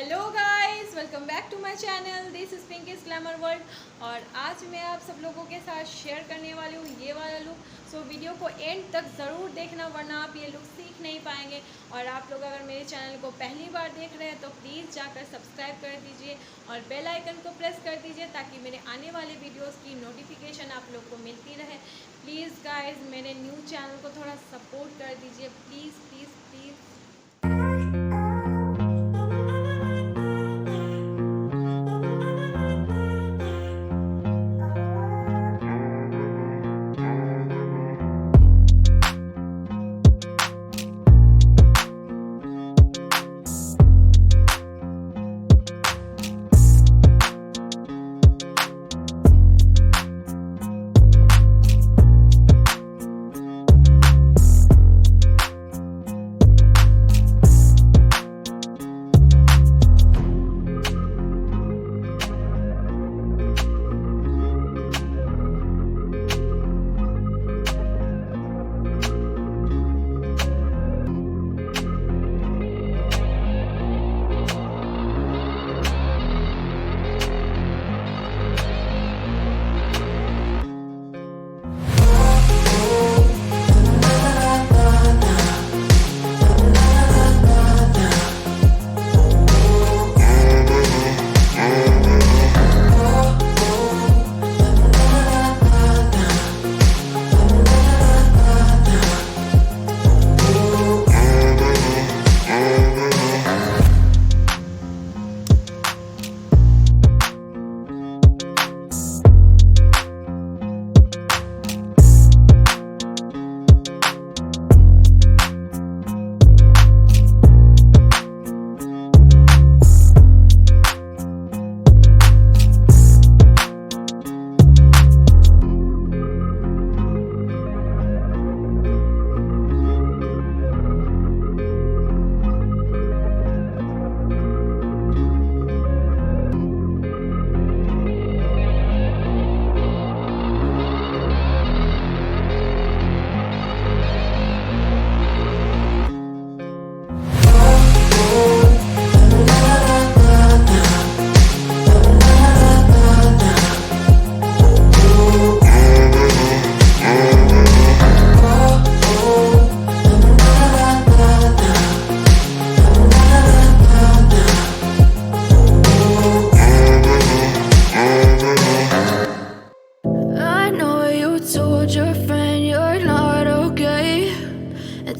Hello guys, welcome back to my channel. This is Pinky's glamour world. और आज मैं आप सब लोगों के साथ शेयर करने वाली हूँ ये वाला लुक। सो वीडियो को एंड तक ज़रूर देखना, वरना आप ये लुक सीख नहीं पाएंगे। और आप लोग अगर मेरे चैनल को पहली बार देख रहे हैं तो प्लीज़ जाकर सब्सक्राइब कर दीजिए और बेल आइकन को प्रेस कर दीजिए ताकि मेरे आने वाले वीडियोज़ की नोटिफिकेशन आप लोग को मिलती रहे। प्लीज़ गाइज, मेरे न्यू चैनल को थोड़ा सपोर्ट कर दीजिए, please please please.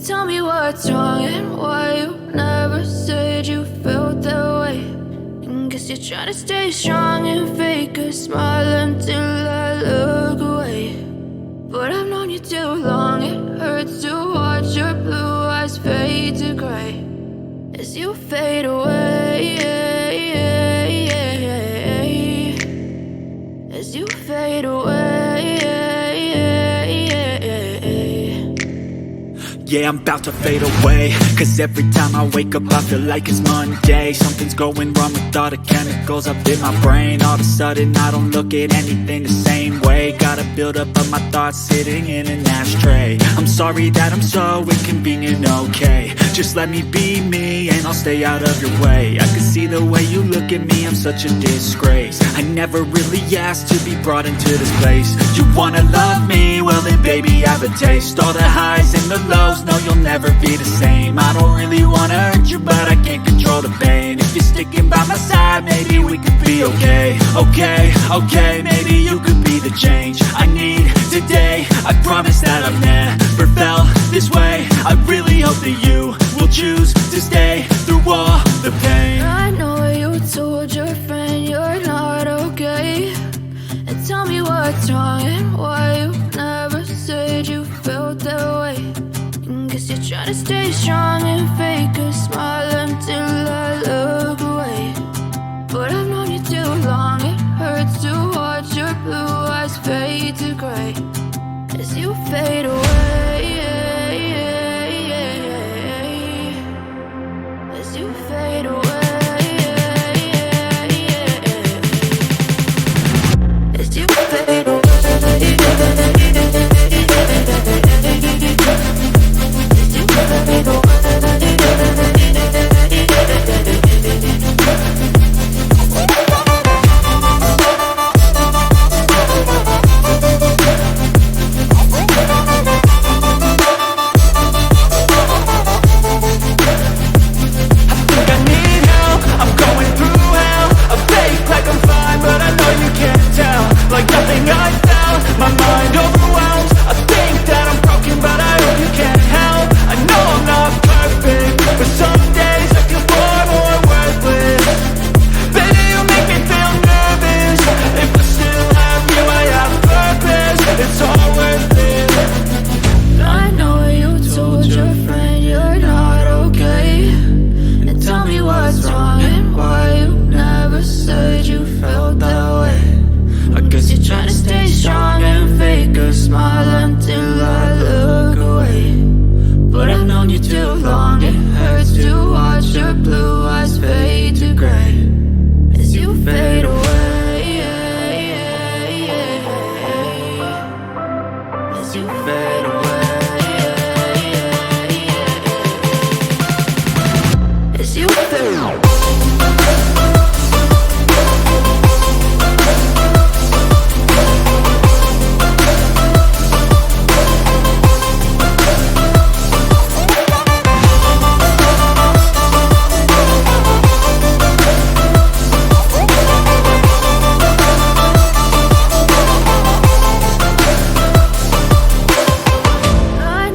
Tell me what's wrong and why you never said you felt that way. And guess you're trying to stay strong and fake a smile until I look away. But I've known you too long, it hurts to watch your blue eyes fade to gray as you fade away, as you fade away. Yeah, I'm about to fade away, cause every time I wake up I feel like it's Monday. Something's going wrong with all the chemicals up in my brain. All of a sudden I don't look at anything the same way. Got a build up of my thoughts sitting in an ashtray. I'm sorry that I'm so inconvenient, okay. Just let me be me and I'll stay out of your way. I can see the way you look at me, I'm such a disgrace. I never really asked to be brought into this place. You wanna love me? Well then baby I have a taste. All the highs and the lows, no, you'll never be the same. I don't really wanna hurt you, but I can't control the pain. If you're sticking by my side, maybe we could be okay. Okay, maybe you could be the change I need today. I promise that I've never felt this way. I really hope that you will choose to stay through all the pain. I know you told your friend you're not okay. And tell me what's wrong and why you never said you felt that way. Guess you're trying to stay strong and fake a smile until I look away. But I've known you too long, it hurts to watch your blue eyes fade to gray as you fade away, as you fade away, as you fade away. As you fade away. I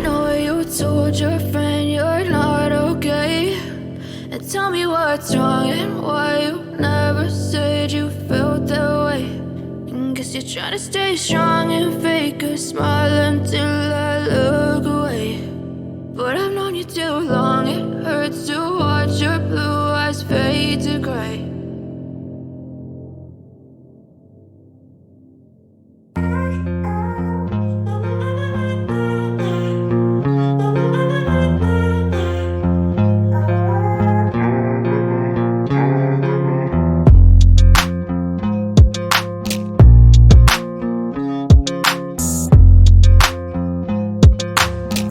know you told your friend you're not okay, and tell me what's wrong and why you never said you felt that way. And guess you're trying to stay strong and fake a smile until I look away. But I've known you too long, it hurts to watch your blue eyes fade to gray.